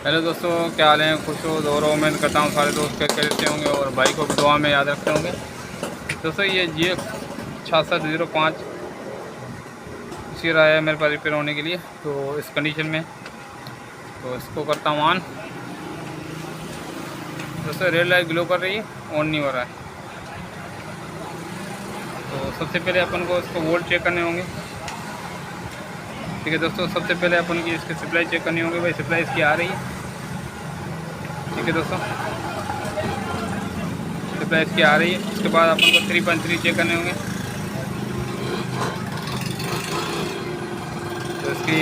Hello दोस्तों, क्या हाल है? खुश हो और उम्मीद करता हूँ सारे दोस्त के रहते होंगे और भाई को भी दुआ में याद रखते होंगे। दोस्तों ये GX 6605 इसी रहा है मेरे पास रिपेयर होने के लिए, तो इस कंडीशन में तो इसको करता हूँ ऑन। दोस्तों रेड लाइट ग्लो कर रही है, ऑन नहीं हो रहा है। तो सबसे पहले अपन को इसको वोल्ट चेक करने होंगे। ठीक है दोस्तों, सबसे पहले अपन की इसकी सप्लाई चेक करनी होगी। भाई सप्लाई इसकी आ रही है। ठीक है दोस्तों, सप्लाई इसकी आ रही है। उसके बाद अपन को 3.3 चेक करने होंगे। तो इसकी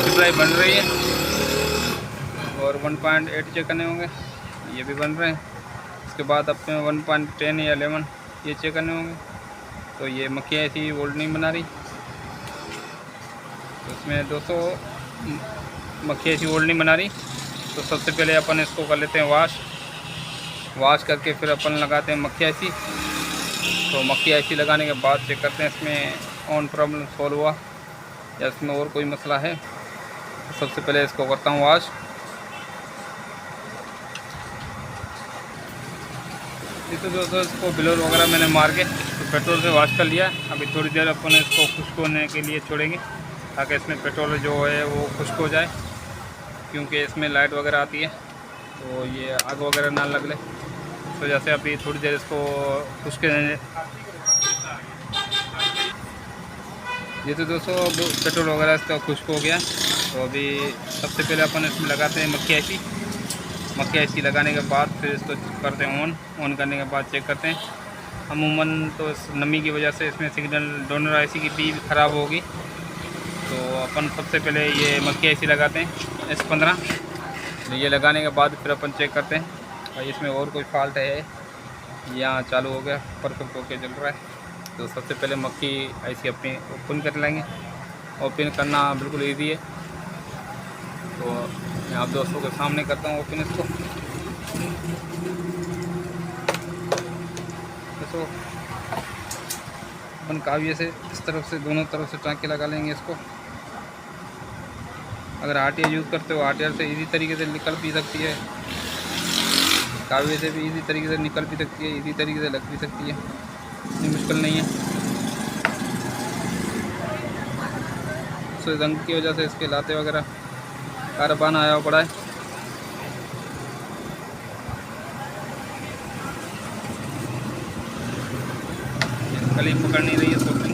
सप्लाई बन रही है और 1.8 चेक करने होंगे, ये भी बन रहे हैं। उसके बाद अपने 1.10 या 11 ये चेक करने होंगे। तो ये मक्खियाँ ऐसी वोल्ट नहीं बना रही। तो इसमें दोस्तों मक्खियाँ ऐसी वोल्ट नहीं बना रही। तो सबसे पहले अपन इसको कर लेते हैं वाश करके फिर अपन लगाते हैं मक्खियाँ ऐसी। तो मक्खियाँ ऐसी लगाने के बाद चेक करते हैं इसमें ऑन प्रॉब्लम सॉल्व हुआ या इसमें और कोई मसला है। तो सबसे पहले इसको करता हूँ वाश। तो दोस्तों इसको ब्लोर वगैरह मैंने मार के तो पेट्रोल से वॉश कर लिया। अभी थोड़ी देर अपन इसको खुश्क होने के लिए छोड़ेंगे ताकि इसमें पेट्रोल जो है वो खुश्क हो जाए, क्योंकि इसमें लाइट वगैरह आती है तो ये आग वगैरह ना लग ले। तो जैसे अभी थोड़ी देर इसको खुश्क ये तो दोस्तों पेट्रोल वगैरह इसका खुश्क हो गया। तो अभी सबसे पहले अपन इसमें लगाते हैं मक्खी ऐसी लगाने के बाद फिर इसको करते हैं ऑन करने के बाद चेक करते हैं। अमूमन तो इस नमी की वजह से इसमें सिग्नल डोनर IC की भी ख़राब होगी। तो अपन सबसे पहले ये मक्खी ऐसी लगाते हैं S15। तो ये लगाने के बाद फिर अपन चेक करते हैं भाई इसमें और कोई फॉल्ट है या चालू हो गया, परफेक्ट होके चल रहा है। तो सबसे पहले मक्खी ऐसी अपनी ओपन कर लेंगे। ओपन करना बिल्कुल ईजी है। तो मैं आप दोस्तों के सामने करता हूँ ओपन इसको। तो अपन काव्य से इस तरफ से दोनों तरफ से टाँके लगा लेंगे इसको। अगर RTR यूज़ करते हो RTR से इजी तरीके से निकल भी सकती है, काव्य से भी इजी तरीके से निकल भी सकती है, इजी तरीके से लग भी सकती है, इतनी मुश्किल नहीं है। तो रंग की वजह से इसके लाते वगैरह कारबान आया पड़ा है। कली पकड़ नहीं रही है सोल्डरिंग।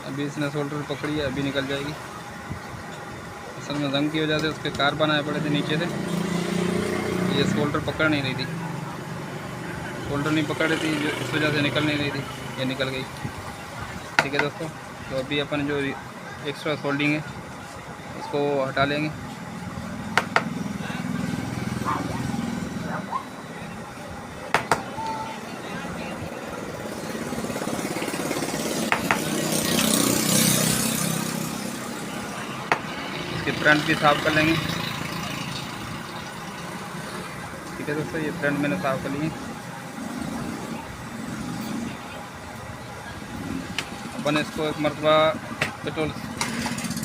अभी इसने शोल्डर पकड़ी है, अभी निकल जाएगी। असल में रंग की वजह से उसके कारबान आए पड़े थे नीचे से, ये शोल्डर पकड़ नहीं रही थी, शोल्डर नहीं पकड़ रही थी, इस वजह से निकल नहीं रही थी, ये निकल गई। ठीक है दोस्तों, तो अभी अपन जो एक्स्ट्रा सोल्डिंग है उसको हटा लेंगे। इसके फ्रंट भी साफ़ कर लेंगे। ठीक है दोस्तों, ये फ्रंट मैंने साफ़ कर लिए। अपन इसको एक मरतबा पेट्रोल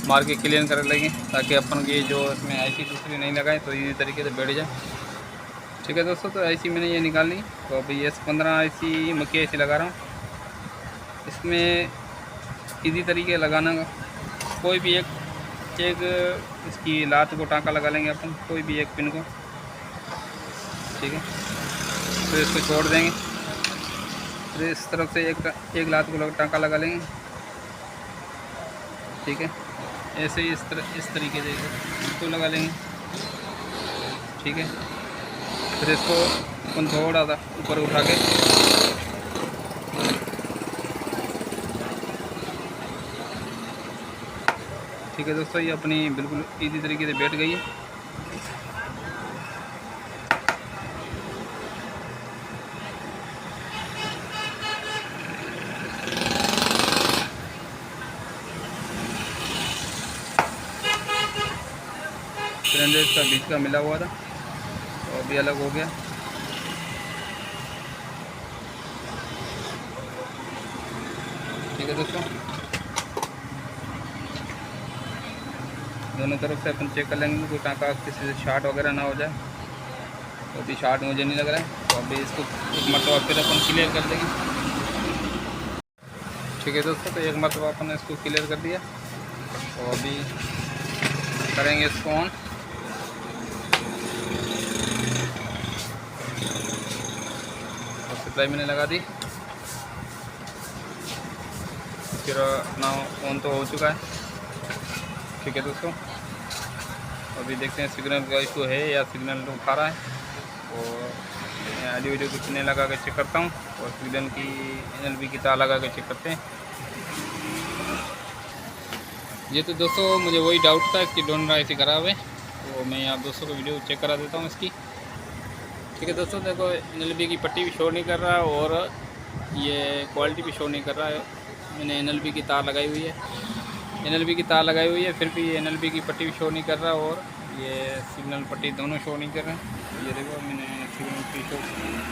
मार के क्लीन कर लेंगे ताकि अपन की जो इसमें IC दूसरी नहीं लगाए तो इसी तरीके से बैठ जाए। ठीक है दोस्तों, तो IC मैंने ये निकाल ली। तो अभी S15 IC मक्खी IC लगा रहा हूँ। इसमें इजी तरीके लगाना, कोई भी एक इसकी लात को टाँका लगा लेंगे अपन, कोई भी एक पिन को। ठीक है, फिर इसको छोड़ देंगे। फिर इस तरफ से एक लात को टाँका लगा लेंगे। ठीक है, ऐसे ही इस तरीके से इसको लगा लेंगे। ठीक है, फिर इसको अपन थोड़ा सा ऊपर उठा के ठीक है दोस्तों, ये अपनी बिल्कुल इजी तरीके से बैठ गई है। सिलेंडर इसका बीच का मिला हुआ था, तो अभी अलग हो गया। ठीक है दोस्तों, दोनों तरफ से अपन चेक कर लेंगे कोई टाँका किसी से शार्ट वगैरह ना हो जाए। तो अभी शार्ट मुझे नहीं लग रहा है, तो अभी इसको एक मरतबा फिर अपन क्लियर कर देंगे। ठीक है दोस्तों, तो एक मरतबा अपन इसको क्लियर कर दिया, तो अभी करेंगे इसको ऑन। और सप्लाई मैंने लगा दी, फिर अपना ऑन तो हो चुका है। ठीक है दोस्तों, अभी देखते हैं सिग्नल का इशू है या सिग्नल तो उठा रहा है। और मैं ऑडियो वीडियो की पिने लगा कर चेक करता हूँ, और सिग्नल की NLB की तार लगा कर चेक करते हैं। ये तो दोस्तों मुझे वही डाउट था कि डोनर IC खराब है, तो मैं आप दोस्तों को वीडियो चेक करा देता हूँ इसकी। ठीक है दोस्तों, देखो NLB की पट्टी भी शो नहीं कर रहा है और ये क्वालिटी भी शो नहीं कर रहा है। मैंने NLB की तार लगाई हुई है, NLB की तार लगाई हुई है, फिर भी NLB की पट्टी भी शो नहीं कर रहा और ये सिग्नल पट्टी दोनों शो नहीं कर रहे हैं। ये देखो मैंने सिग्नल भी शो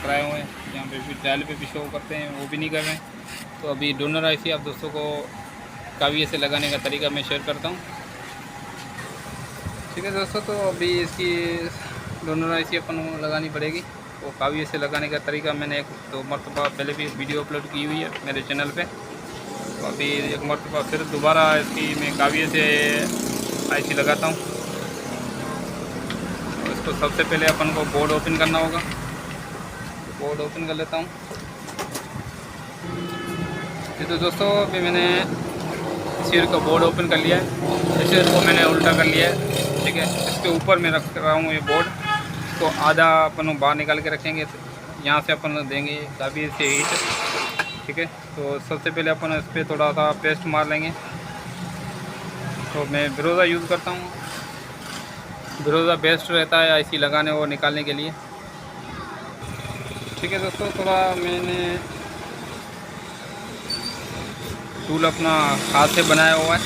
कराए हुए हैं, यहाँ पे भी डायल पे भी शो करते हैं, वो भी नहीं कर रहे हैं। तो अभी डोनर IC आप दोस्तों को काविये से लगाने का तरीका मैं शेयर करता हूँ। ठीक है दोस्तों, तो अभी इसकी डोनर IC अपन लगानी पड़ेगी। तो काविये से लगाने का तरीका मैंने 1-2 मरतबा पहले भी वीडियो अपलोड की हुई है मेरे चैनल पे। तो अभी एक मरतबा फिर दोबारा इसकी मैं काविये से IC लगाता हूँ। तो इसको सबसे पहले अपन को बोर्ड ओपन करना होगा, बोर्ड ओपन कर लेता हूँ। तो दोस्तों अभी मैंने सीर का बोर्ड ओपन कर लिया है, इसे इसको मैंने उल्टा कर लिया है। ठीक है, इसके ऊपर मैं रख रहा हूँ ये बोर्ड, इसको आधा अपन बाहर निकाल के रखेंगे, तो यहाँ से अपन देंगे काविये से हीट। ठीक है, तो सबसे पहले अपन इस पर थोड़ा सा पेस्ट मार लेंगे। तो मैं ब्रोज़ा यूज़ करता हूँ, ब्रोज़ा बेस्ट रहता है IC लगाने और निकालने के लिए। ठीक है दोस्तों, थोड़ा मैंने टूल अपना हाथ से बनाया हुआ है।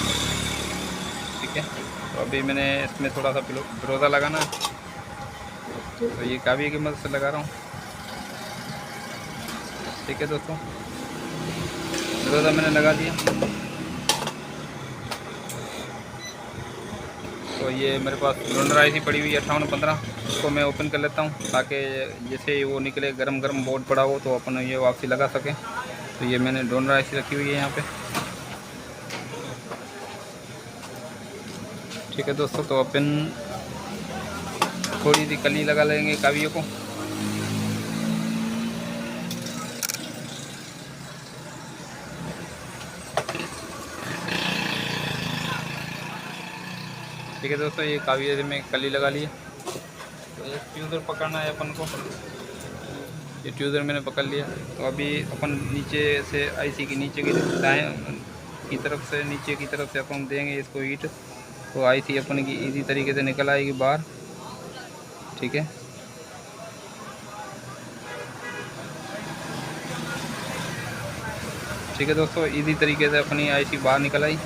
ठीक है, तो अभी मैंने इसमें थोड़ा सा ब्रोज़ा लगाना है, तो ये काविये की मदद से लगा रहा हूँ। ठीक है दोस्तों, ब्रोज़ा मैंने लगा दिया। तो ये मेरे पास डोनर IC पड़ी हुई है 5815, इसको मैं ओपन कर लेता हूँ ताकि जैसे वो निकले गरम गरम बोर्ड पड़ा हो तो अपन ये वापसी लगा सकें। तो ये मैंने डोनर IC रखी हुई है यहाँ पे। ठीक है दोस्तों, तो अपन थोड़ी सी कली लगा लेंगे कावियों को। ठीक है दोस्तों, ये काविये से मैं कली लगा ली है। तो एक ट्यूज़र पकड़ना है अपन को, ये ट्यूज़र मैंने पकड़ लिया। तो अभी अपन नीचे से IC की नीचे की दाएं की तरफ से नीचे की तरफ से अपन देंगे इसको हीट, तो IC अपन की इजी तरीके से निकल आएगी बाहर। ठीक है, ठीक है दोस्तों, इजी तरीके से अपनी IC बाहर निकल आई।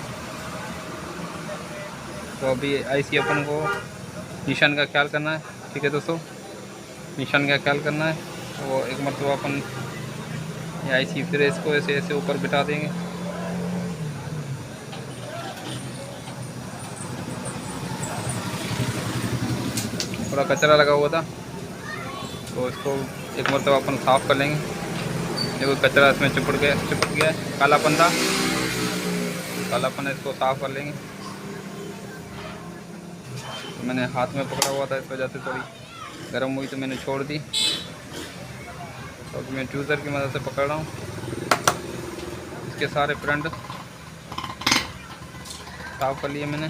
तो अभी IC अपन को निशान का ख्याल करना है। ठीक है दोस्तों, निशान का ख्याल करना है। तो एक मरतबा अपन ये IC फिर इसको ऐसे ऐसे ऊपर बिठा देंगे। थोड़ा कचरा लगा हुआ था, तो इसको एक मरतबा अपन साफ़ कर लेंगे। देखो कचरा इसमें चिपक गया है, कालापन था, कालापन है, इसको साफ़ कर लेंगे। तो मैंने हाथ में पकड़ा हुआ था, इस वजह से थोड़ी गर्म हुई तो मैंने छोड़ दी। तो अभी मैं ट्यूज़र की मदद से पकड़ रहा हूँ। इसके सारे फ्रंट साफ़ कर लिए मैंने।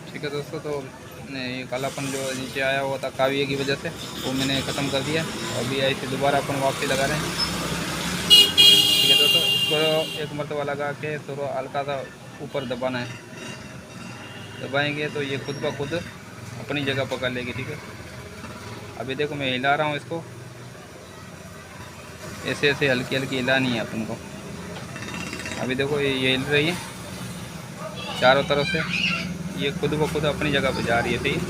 ठीक है दोस्तों, तो ये कालापन जो नीचे आया हुआ था काविये की वजह से, वो मैंने ख़त्म कर दिया। अभी ऐसे दोबारा अपन वापसी लगा रहे हैं। ठीक है दोस्तों, इसको एक मरतबा लगा के थोड़ा हल्का सा ऊपर दबाना है, दबाएंगे तो ये खुद ब खुद अपनी जगह पकड़ लेगी। ठीक है, अभी देखो मैं हिला रहा हूँ इसको, ऐसे ऐसे हल्की हल्की हिलानी है अपन को। अभी देखो ये हिल रही है चारों तरफ से, ये खुद ब खुद अपनी जगह पे जा रही है। ठीक है,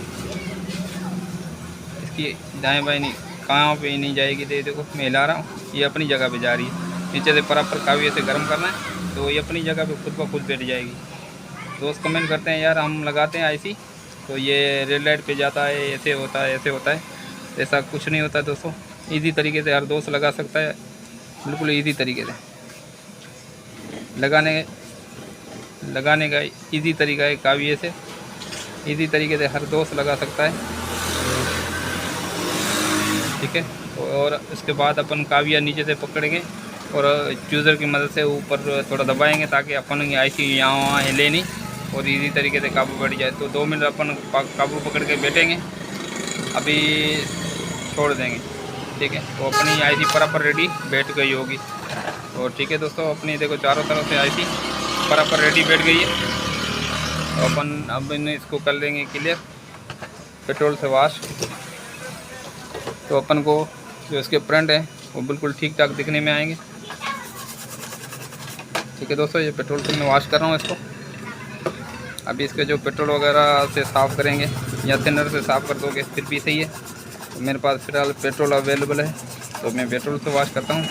इसकी दाएं बाएं नहीं कहाँ पे नहीं जाएगी। देखो मैं हिला रहा हूँ, ये अपनी जगह पे जा रही है। नीचे से बराबर काफ़ी ऐसे गर्म करना है तो ये अपनी जगह पे खुद ब खुद बैठ जाएगी। दोस्त कमेंट करते हैं यार हम लगाते हैं आईसी तो ये रेड लाइट पे जाता है, ऐसे होता है ऐसे होता है। ऐसा कुछ नहीं होता दोस्तों, इजी तरीके से हर दोस्त लगा सकता है, बिल्कुल इजी तरीके से लगाने का इजी तरीका है। काविये से इजी तरीके से हर दोस्त लगा सकता है। ठीक है, और इसके बाद अपन काविया नीचे से पकड़ेंगे और चूज़र की मदद से ऊपर थोड़ा दबाएंगे ताकि अपन आईसी यहाँ वहाँ हिले नहीं और इजी तरीके से काबू बैठ जाए। तो 2 मिनट अपन काबू पकड़ के बैठेंगे, अभी छोड़ देंगे। ठीक है, तो अपनी आईसी बराबर रेडी बैठ गई होगी। और ठीक है दोस्तों, अपनी देखो चारों तरफ से आईसी बराबर रेडी बैठ गई है। तो अपन अब इसको कर लेंगे क्लियर पेट्रोल से वाश। तो अपन को जो इसके फ्रंट है वो बिल्कुल ठीक ठाक दिखने में आएंगे। ठीक है दोस्तों, ये पेट्रोल से मैं वॉश कर रहा हूँ इसको। अभी इसके जो पेट्रोल वगैरह से साफ़ करेंगे या थिनर से साफ़ कर दोगे फिर भी सही है। तो मेरे पास फिलहाल पेट्रोल अवेलेबल है तो मैं पेट्रोल से वॉश करता हूँ।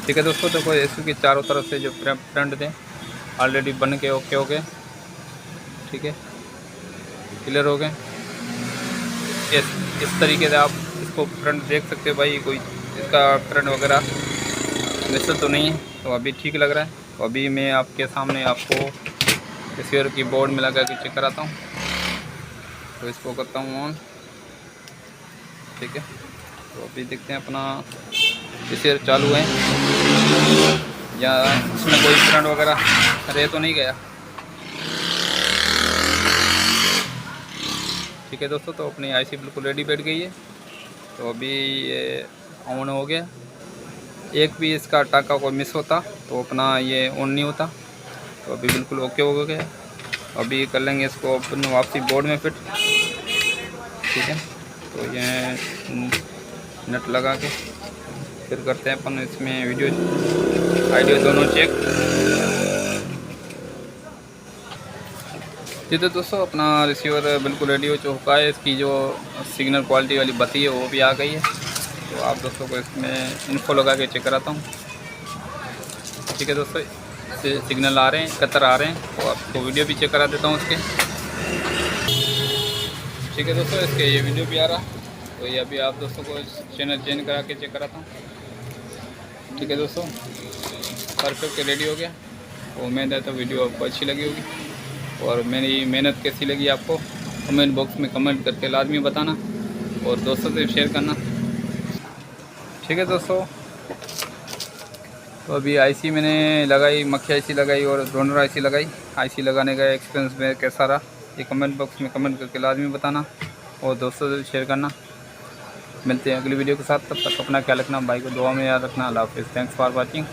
ठीक है दोस्तों, देखो इसकी चारों तरफ से जो फ्रंट थे ऑलरेडी बन के ओके हो गए। ठीक है, क्लियर हो गए। इस तरीके से आप इसको फ्रंट देख सकते हो भाई, कोई इसका फ्रंट वगैरह मिसल तो नहीं है, तो अभी ठीक लग रहा है। तो अभी मैं आपके सामने आपको रिसीवर की बोर्ड में लगा के चेक कराता हूँ। तो इसको करता हूँ ऑन। ठीक है, तो अभी देखते हैं अपना रिसीवर चालू है या इसमें कोई फ्रंट वगैरह रह तो नहीं गया। ठीक है दोस्तों, तो अपनी आईसी बिल्कुल रेडी बैठ गई है। तो अभी ये ऑन हो गया। एक भी इसका टाका को मिस होता तो अपना ये ऑन नहीं होता। तो अभी बिल्कुल ओके हो गया। अभी कर लेंगे इसको अपन वापसी बोर्ड में फिट। ठीक है, तो ये नट लगा के फिर करते हैं अपन इसमें वीडियो आइडियो दोनों चेक। ठीक है दोस्तों, अपना रिसीवर बिल्कुल रेडी हो चुका है। इसकी जो सिग्नल क्वालिटी वाली बत्ती है वो भी आ गई है। तो आप दोस्तों को इसमें इन्फो लगा के चेक कराता हूँ। ठीक है दोस्तों, इससे सिग्नल आ रहे हैं, कतर आ रहे हैं, तो आपको वीडियो भी चेक करा देता हूँ इसके। ठीक है दोस्तों, इसके ये वीडियो भी आ रहा, तो ये अभी आप दोस्तों को चैनल चेंज करा के चेक कराता हूँ। ठीक है दोस्तों, परफेक्ट रेडी हो गया। तो उम्मीद है तो वीडियो आपको अच्छी लगी होगी और मेरी मेहनत कैसी लगी आपको कमेंट बॉक्स में कमेंट करके लाजमी बताना और दोस्तों से शेयर करना। ठीक है दोस्तों, तो अभी आईसी मैंने लगाई, मक्खी आईसी लगाई और डोनर आईसी लगाई। आईसी लगाने का एक्सपीरियंस में कैसा रहा ये कमेंट बॉक्स में कमेंट करके लाजमी बताना और दोस्तों से शेयर करना। मिलते हैं अगली वीडियो के साथ, तब तक अपना ख्याल रखना, भाई को दुआ में याद रखना। अल्लाह हाफिज़। Thanks for watching.